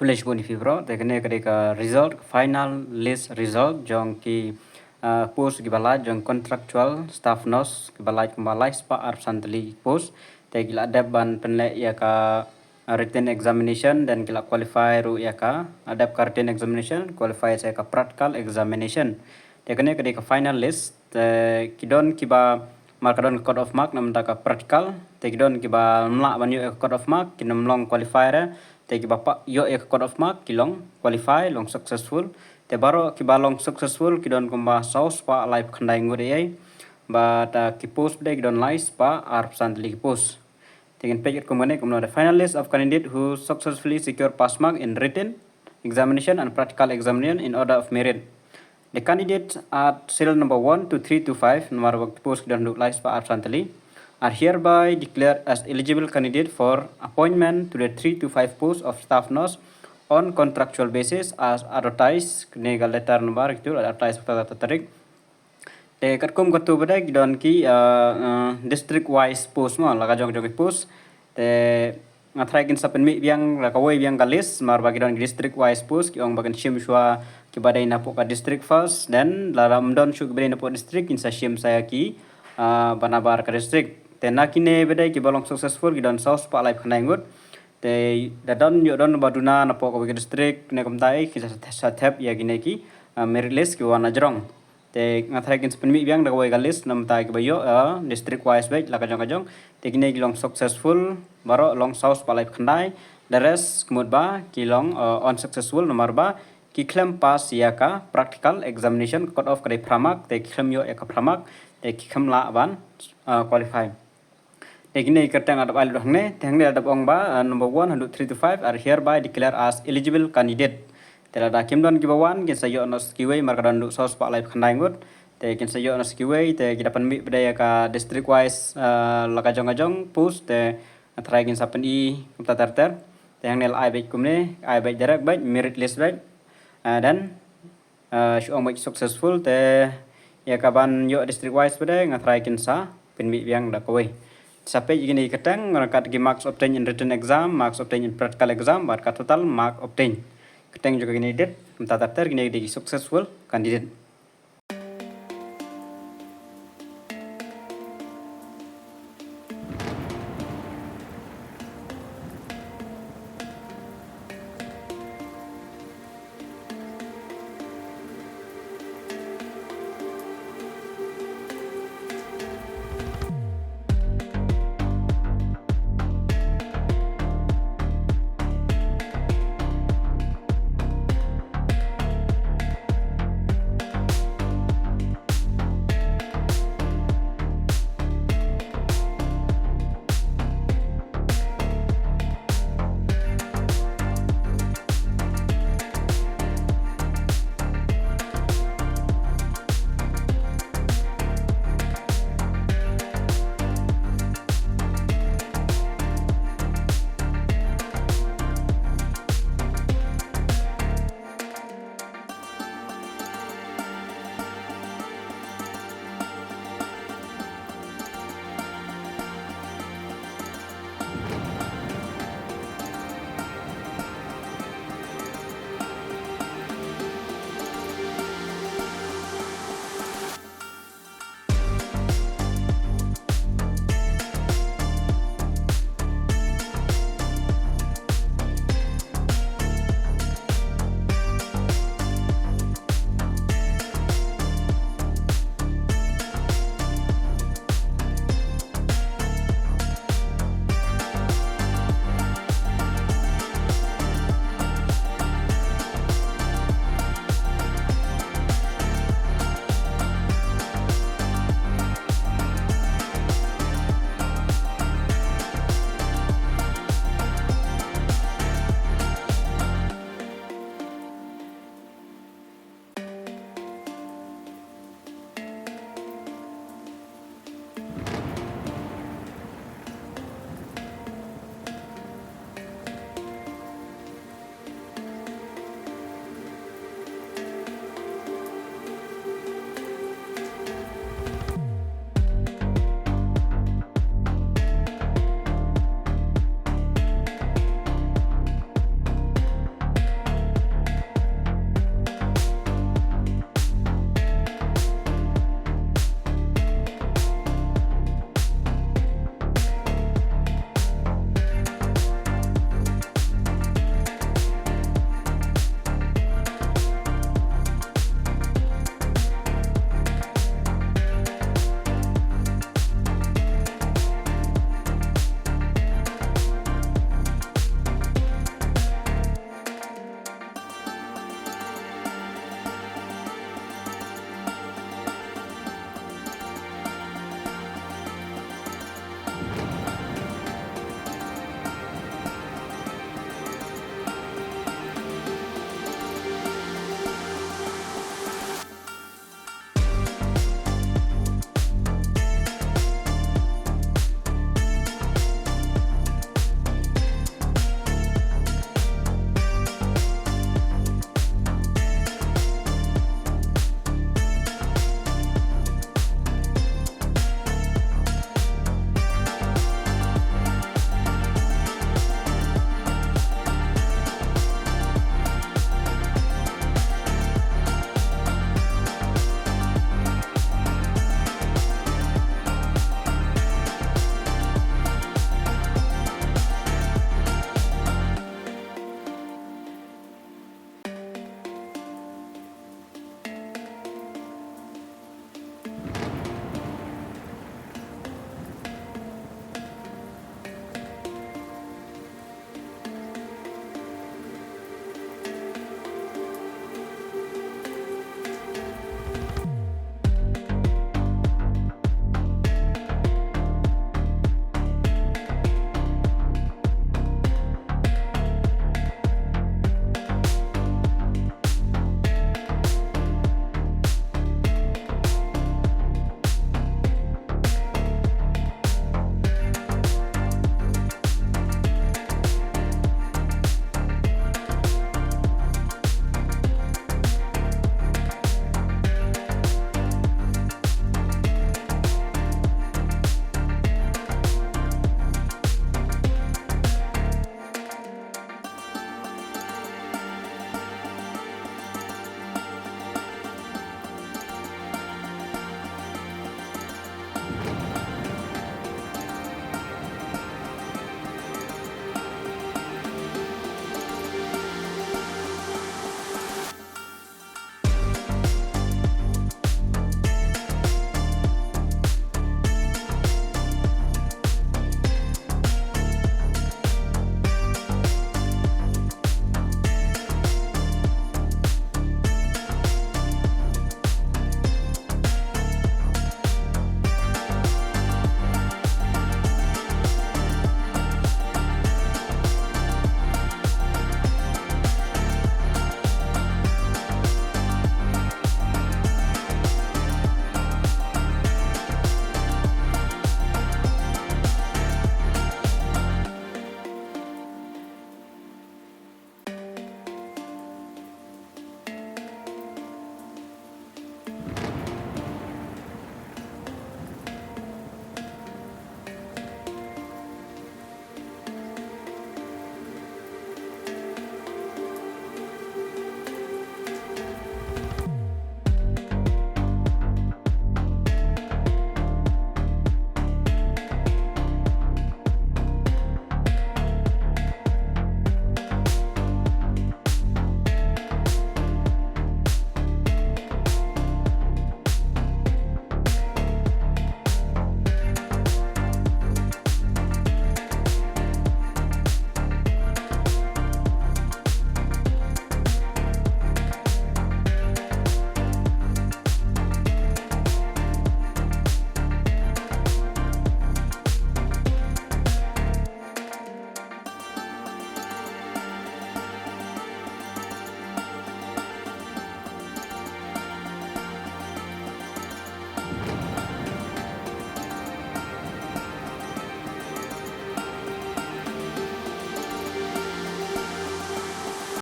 College pun fibro tekne kadeka result final list result jong ki post ki balai jong contractual staff nurse ki balai spa santli post te gila ban penle ya ka written examination dan kila qualify ru ya ka adap ka written examination qualify saya ka practical examination tekne kadeka final list te kidon kiba markadon code of mark nam ta ka practical te kidon kiba mla banyu code of mark kinam long qualify ra te ki bapak yo ek code of mark kilong qualify long successful te baro ki balong successful ki don kumba saus pa live khandai ngure ai ba ta ki post de ki don live pa ar santli post tegen page kumane kumno the finalist of candidate who successfully secure pass mark in written examination and practical examination in order of merit. The candidates at serial number 1 to 3 to 5 nomor waktu post dan live pa ar santli are hereby declared as eligible candidate for appointment to the 3 to 5 posts of staff nurse on contractual basis as advertised nega letter number itu advertised pada tarik te katkum katu pada gidon ki district wise post mo laga jong jong post te ngatrai kin sapen mi biang la kawai biang galis mar bagi don district wise post ki ong bagan shim shwa ki badai napo ka district first dan la ramdon shu badai napo district in sa shim saya ki banabar ka district te nakine bedai ki balong successful ki don saus pa live khnai ngut te dadon yo don baduna na po ko district ne komtai ki sa thep ya gine ki merit list ki wana jrong te ngathai kin spen mi biang da wai galis nam tai ki bayo district wise bet la ka jong te gine ki long successful baro long saus pa live khnai the rest kemud ba ki long unsuccessful nomor ba ki claim pass ya ka practical examination cut off kare pramak te claim yo ya ka pramak te ki kham la ban qualify Egine katang adap alu hangne thangne adap ong ba number 1 3 to 5 are hereby declared as eligible candidate. Tela da kimdon gibawan kin sayo nos kiwei markadan du sos pa live khandai ngut te kin sayo nos kiwei te kidapan mi bedaya ka district wise laka jong post te try kin sapen I kumta terter te hangne ai baik kumne ai baik direct baik merit list baik dan syong baik successful te ya kaban yo district wise bedaya ngatrai kin sa pen mi biang da kawei sampai gini ketang ngangkat marks obtained in written exam, marks obtained in practical exam, mark total mark obtained. Ketang juga gini det, tata gini di successful candidate.